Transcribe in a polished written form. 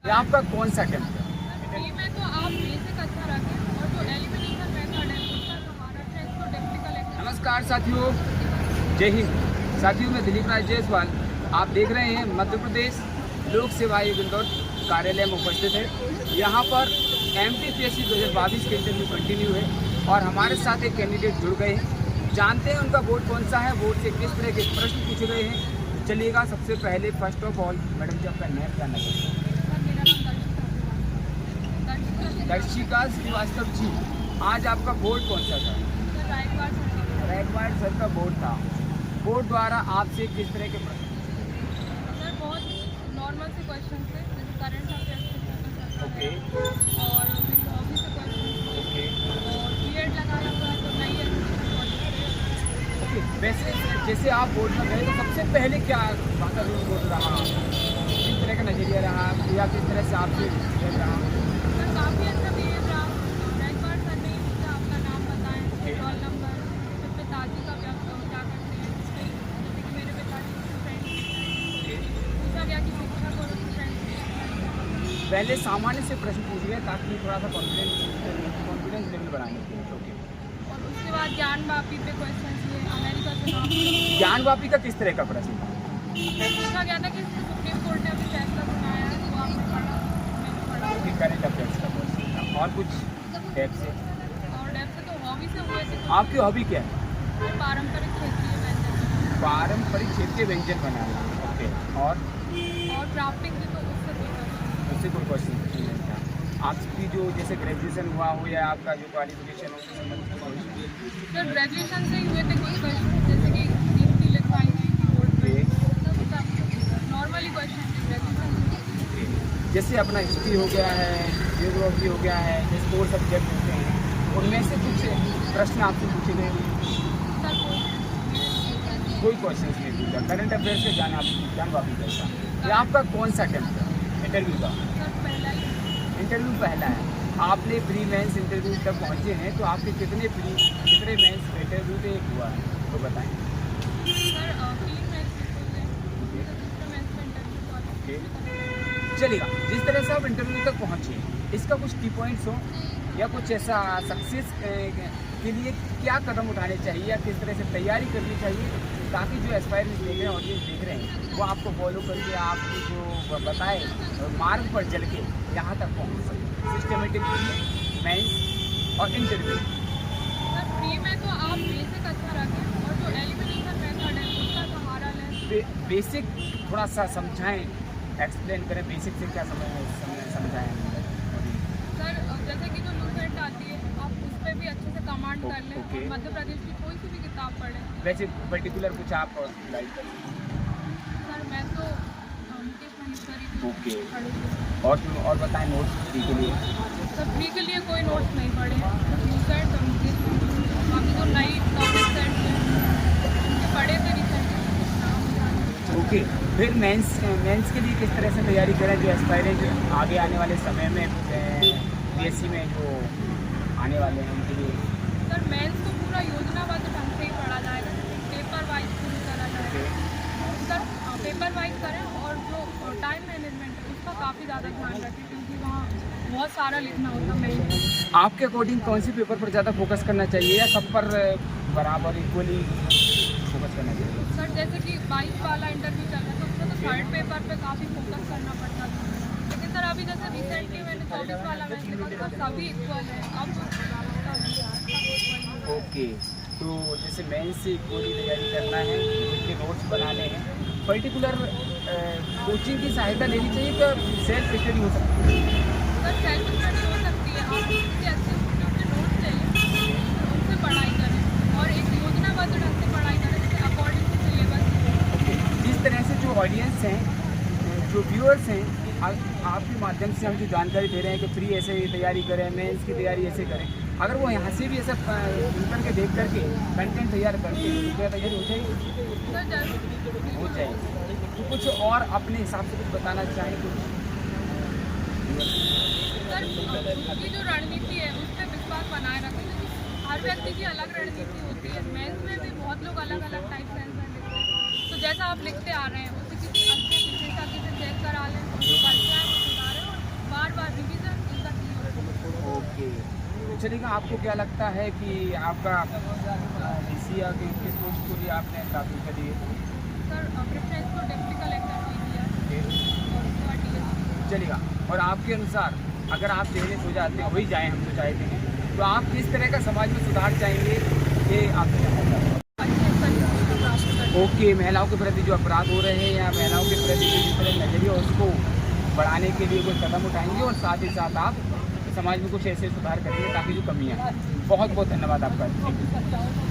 ये आपका कौन सा अटेम्प्ट है? में तो आप बेसिक अच्छा रखें और जो एलिमिनेशन मेथड है उसका हमारा है इसको डिफिकल्ट है। नमस्कार साथियों, जय हिंद। साथियों, मैं दिलीप राज जायसवाल, आप देख रहे हैं मध्य प्रदेश लोक सेवा आयोग इंदौर कार्यालय में उपस्थित है। यहाँ पर MTPSC 2022 के इंटरव्यू कंटिन्यू है और हमारे साथ एक कैंडिडेट जुड़ गए हैं। जानते हैं उनका बोर्ड कौन सा है, बोर्ड से किस तरह के प्रश्न पूछे गए हैं। चलिएगा, सबसे पहले फर्स्ट ऑफ ऑल मैडम जी आपका नेम जानना चाहिए। दर्शिका श्रीवास्तव जी, आज आपका बोर्ड कौन सा था? रायकवाड़ सर का बोर्ड था। बोर्ड द्वारा आपसे किस तरह के प्रश्न? सर बहुत नॉर्मल से क्वेश्चन थे, जैसे करंट अफेयर्स के ओके और मेरी हॉबी से क्वेश्चन ओके और बीएड लगाया हुआ है तो नई ओके। वैसे जैसे आप बोर्ड में गए तो सबसे पहले क्या भाषा बोर्ड रहा, किस तरह का नजरिया रहा या किस तरह से आपसे रहा? सर काफ़ी अच्छा बिहेव रहा। रायकवाड़ सर ने पूछा आपका नाम बताएं, रोल नंबर, फिर पिताजी का क्या करते हैं, जैसे कि मेरे पिताजी के फ्रेंड पूछा गया कि शिक्षक और उसके फ्रेंड। पहले सामान्य से प्रश्न पूछ गए ताकि थोड़ा सा कॉन्फिडेंस लेवल बढ़ाने के लिए। ओके। और उसके बाद ज्ञानवापी पे क्वेश्चन लिए, अमेरिका से नाम ज्ञानवापी का किस तरह का प्रश्न था? पूछा गया था कि सुप्रीम कोर्ट ने अभी फैसला सुनाया है तो आपने पढ़ा, मैंने पढ़ा। ओके, करंट अफेयर्स का क्वेश्चन था। और कुछ टाइप से? और डेप्थ से तो हॉबी से हुए थे। आपकी हॉबी क्या है? पारंपरिक क्षेत्रीय व्यंजन पारंपरिक क्षेत्रीय व्यंजन बनाना। ओके। और क्राफ्टिंग थी तो उससे कोई क्वेश्चन नहीं था। आपकी जो जैसे ग्रेजुएशन हुआ हो या आपका जो क्वालिफिकेशन हो उससे संबंधित? सर ग्रेजुएशन से ही हुए थे कुछ क्वेश्चन, जैसे कि गिनती लिखवाई गई थी बोर्ड पे, नॉर्मली क्वेश्चन थे ग्रेजुएशन। जैसे अपना हिस्ट्री हो गया है, जियोग्राफी हो गया है, जैसे 4 सब्जेक्ट होते हैं, उनमें से कुछ प्रश्न आपसे पूछे गए? सर कोई क्वेश्चन नहीं पूछा। करंट अफेयर्स से ज्ञानवापी कैसा? ये आपका कौन सा अटेम्प्ट है इंटरव्यू का? सर पहला ही इंटरव्यू पहला है। आपने प्री मेंस इंटरव्यू तक पहुंचे हैं, तो आपके कितने मेंस इंटरव्यू पे हुआ है तो बताएं। सर 3 मैच दूसरे मैच में इंटरव्यू ओके, चलेगा। जिस तरह से आप इंटरव्यू तक पहुंचे, इसका कुछ की पॉइंट्स हो या कुछ ऐसा सक्सेस के लिए क्या कदम उठाने चाहिए या किस तरह से तैयारी करनी चाहिए ताकि जो एस्पायरेंट्स देख रहे हैं, ऑडियंस देख रहे हैं, वो आपको फॉलो करके आपकी जो बताए मार्ग पर चल के यहाँ तक पहुँच सके सिस्टमेटिकली मेंस और इंटरव्यू? सर प्री में तो आप बेसिक अच्छा रखें और जो एलिमिनेशन मेथड है उसका सहारा लें। बेसिक थोड़ा सा समझाएं, एक्सप्लेन करें बेसिक से क्या समझाएं। सर जैसे कि जो लूसेंट आती है आप उस पर भी अच्छे से कमांड कर लें। ओके। और मध्य प्रदेश की कोई सी भी किताब पढ़ें। वैसे पर्टिकुलर कुछ आप गाइड करें? सर मैं तो मुकेश महेश्वरी की ओके। पढ़ी थी। और बताएं नोट्स फ्री के लिए? सर फ्री के लिए कोई नोट्स नहीं पढ़े, लूसेंट और मुकेश महेश्वरी, बाकी जो नई टॉपिक सेट थे उनके पढ़े थे रिसेंटली। ओके। फिर मेंस के लिए किस तरह से तैयारी करें जो एस्पायरेंट आगे आने वाले समय में PSC में जो आने वाले हैं उनके लिए? सर मेंस को पूरा योजनाबद्ध ढंग से ही पढ़ा जाएगा, पेपर वाइज शुरू करा जाएगा। सर पेपर वाइज करें और जो टाइम मैनेजमेंट है उसका काफ़ी ज़्यादा ध्यान रखें क्योंकि वहाँ बहुत सारा लिखना होता है मेंस। आपके अकॉर्डिंग कौन सी पेपर पर ज़्यादा फोकस करना चाहिए या सब पर बराबर इक्वली फोकस करना चाहिए? सर जैसे कि 22 वाला इंटरव्यू चल रहा है तो उसमें तो थर्ड पेपर पे काफ़ी फोकस करना पड़ता था, लेकिन सर अभी जैसे रिसेंटली मैंने 24 वाला मैच देखा तो सभी इक्वल है अब। ओके, तो जैसे मेंस से इक्वली तैयारी करना है, उनके नोट्स बनाने हैं, पर्टिकुलर कोचिंग की सहायता लेनी चाहिए क्या सेल्फ स्टडी हो सकती है? सर सेल्फ स्टडी हो सकती है, आप उसके अच्छे उनके नोट्स चाहिए उनसे पढ़ाई करें और एक योजनाबद्ध ढंग से पढ़ाई करें जैसे अकॉर्डिंग टू सिलेबस। जिस तरह से जो ऑडियंस हैं, जो व्यूअर्स हैं, आपके माध्यम से हम जो जानकारी दे रहे हैं कि प्री ऐसे ही तैयारी करें, मेंस की तैयारी ऐसे करें, अगर वो यहाँ से भी ऐसा सुन करके देख करके कंटेंट तैयार करके तो तैयारी हो जाएगी? सर जरूर हो जाएगी। तो कुछ और अपने हिसाब से कुछ बताना चाहें कुछ? सर उसकी जो रणनीति है उस पर विश्वास बनाए रखें क्योंकि हर व्यक्ति की अलग रणनीति होती है। मेंस में भी बहुत लोग अलग अलग टाइप से आंसर लिखते हैं, तो जैसा आप लिखते आ रहे हैं उससे किसी अच्छे विशेषज्ञ से चेक करा लें, जो गलतियाँ हैं वो सुधारें और चलिएगा, आपको क्या लगता है कि आपका डीसी या किस पोस्ट को भी आपने प्राथमिकता दी है? सर प्रेफरेंस तो डिप्टी कलेक्टर को ही दिया और उसके बाद DSP। चलिएगा, और आपके अनुसार अगर आप चयनित हो जाते हैं, हो ही जाए, हम तो चाहते हैं, तो आप किस तरह का समाज में सुधार चाहेंगे, ये आपसे जानना चाहते हैं? अच्छे तरीके से प्राप्त करते ओके, महिलाओं के प्रति जो अपराध हो रहे हैं या महिलाओं के प्रति जो जिस तरह नजरिया उसको बढ़ाने के लिए कोई कदम उठाएंगे, और साथ ही साथ आप समाज में कुछ ऐसे सुधार करेंगे ताकि जो कमियाँ। बहुत बहुत धन्यवाद आपका।